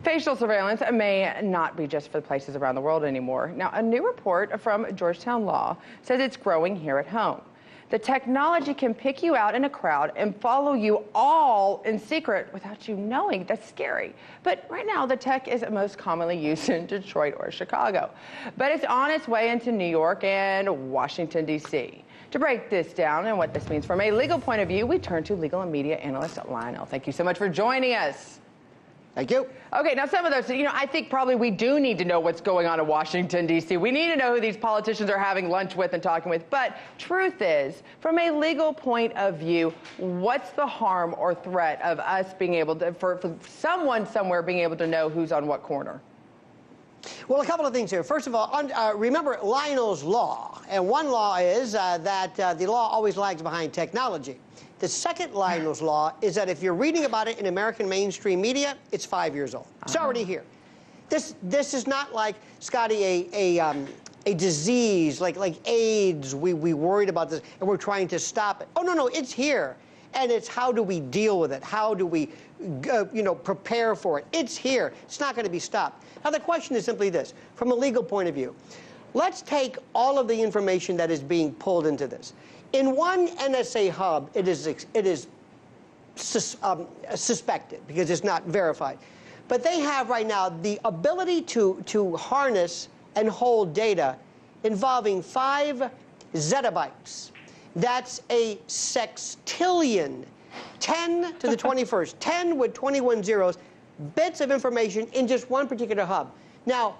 Facial surveillance may not be just for places around the world anymore. Now, a new report from Georgetown Law says it's growing here at home. The technology can pick you out in a crowd and follow you all in secret without you knowing. That's scary. But right now, the tech is most commonly used in Detroit or Chicago. But it's on its way into New York and Washington, D.C. To break this down and what this means from a legal point of view, we turn to legal and media analyst Lionel. Thank you so much for joining us. Thank you. Okay, now some of those, I think probably we do need to know what's going on in Washington, D.C. We need to know who these politicians are having lunch with and talking with. But truth is, from a legal point of view, what's the harm or threat of us being able to, for someone somewhere being able to know who's on what corner? Well, a couple of things here. First of all, remember Lionel's Law. And one law is that the law always lags behind technology. The second Lionel's Law is that if you're reading about it in American mainstream media, it's 5 years old. It's already here. This is not like, Scottie, a disease like AIDS. We worried about this, and we're trying to stop it. Oh, no, it's here. And it's how do we deal with it? How do we, prepare for it? It's here. It's not going to be stopped. Now, the question is simply this. From a legal point of view, let's take all of the information that is being pulled into this. In one NSA hub, it is suspected because it's not verified. But they have right now the ability to harness and hold data involving 5 zettabytes. That's a sextillion, 10 to the 21st, 10 with 21 zeros, bits of information in just one particular hub. Now,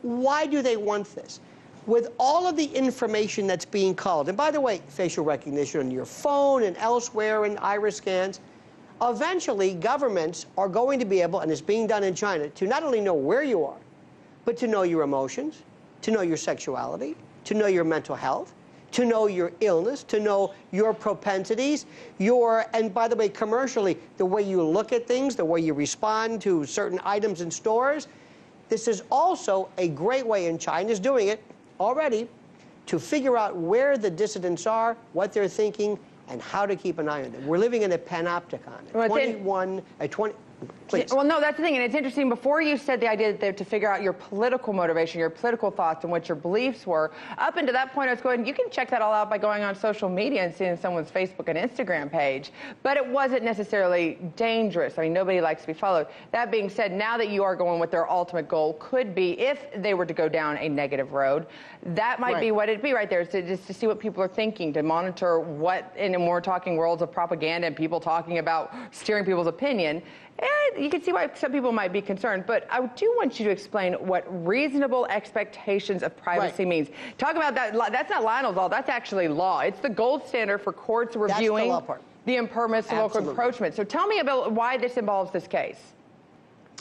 why do they want this? With all of the information that's being culled, and by the way, facial recognition on your phone and elsewhere and iris scans, eventually governments are going to be able, and it's being done in China, to not only know where you are, but to know your emotions, to know your sexuality, to know your mental health, to know your illness, to know your propensities, and by the way, commercially, the way you look at things, the way you respond to certain items in stores. This is also a great way, and China's doing it already, to figure out where the dissidents are, what they're thinking, and how to keep an eye on them. We're living in a panopticon. Please. Well, no, that's the thing, and it's interesting. Before you said the idea that to figure out your political motivation, your political thoughts, and what your beliefs were, up until that point, I was going, you can check that all out by going on social media and seeing someone's Facebook and Instagram page. But it wasn't necessarily dangerous. I mean, nobody likes to be followed. That being said, now that you are going with their ultimate goal could be, if they were to go down a negative road, that might be what it'd be right there, just to see what people are thinking, to monitor what, and we're talking worlds of propaganda and people talking about steering people's opinion. And you can see why some people might be concerned, but I do want you to explain what reasonable expectations of privacy means. Talk about that. That's not Lionel's Law. That's actually law. It's the gold standard for courts reviewing the impermissible encroachment. So tell me about why this involves this case.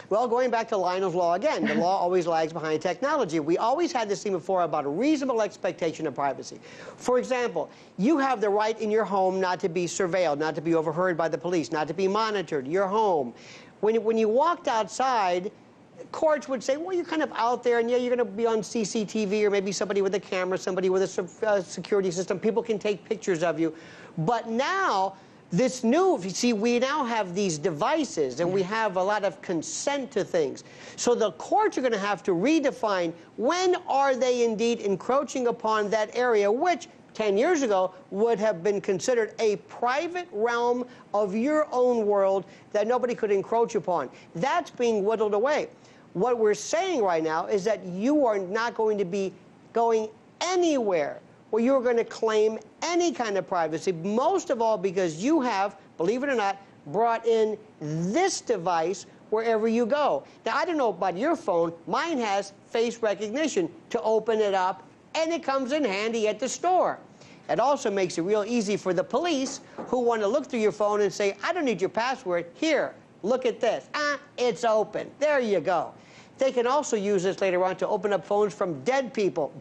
Well, going back to Lionel's Law again, the law always lags behind technology. We always had this thing before about a reasonable expectation of privacy. For example, you have the right in your home not to be surveilled, not to be overheard by the police, not to be monitored, your home. When you walked outside, courts would say, well, you're kind of out there, and yeah, you're going to be on CCTV, or maybe somebody with a camera, somebody with a security system. People can take pictures of you. But now, this new, we now have these devices, and we have a lot of consent to things. So the courts are going to have to redefine when are they indeed encroaching upon that area, which 10 years ago would have been considered a private realm of your own world that nobody could encroach upon. That's being whittled away. What we're saying right now is that you are not going to be going anywhere where you're going to claim any kind of privacy, most of all because you have, believe it or not, brought in this device wherever you go. Now, I don't know about your phone. Mine has face recognition to open it up, and it comes in handy at the store. It also makes it real easy for the police who want to look through your phone and say, I don't need your password. Here, look at this. It's open. There you go. They can also use this later on to open up phones from dead people.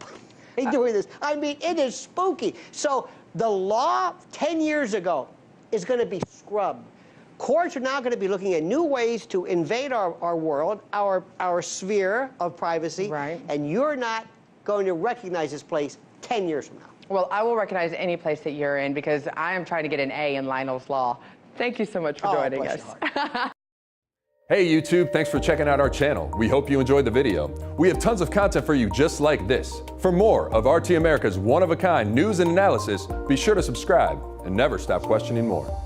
They're doing this. I mean, it is spooky. So the law 10 years ago is going to be scrubbed. Courts are now going to be looking at new ways to invade our world, our sphere of privacy, and you're not going to recognize this place 10 years from now. Well, I will recognize any place that you're in because I am trying to get an A in Lionel's Law. Thank you so much for joining us. Hey YouTube, thanks for checking out our channel. We hope you enjoyed the video. We have tons of content for you just like this. For more of RT America's one-of-a-kind news and analysis, be sure to subscribe and never stop questioning more.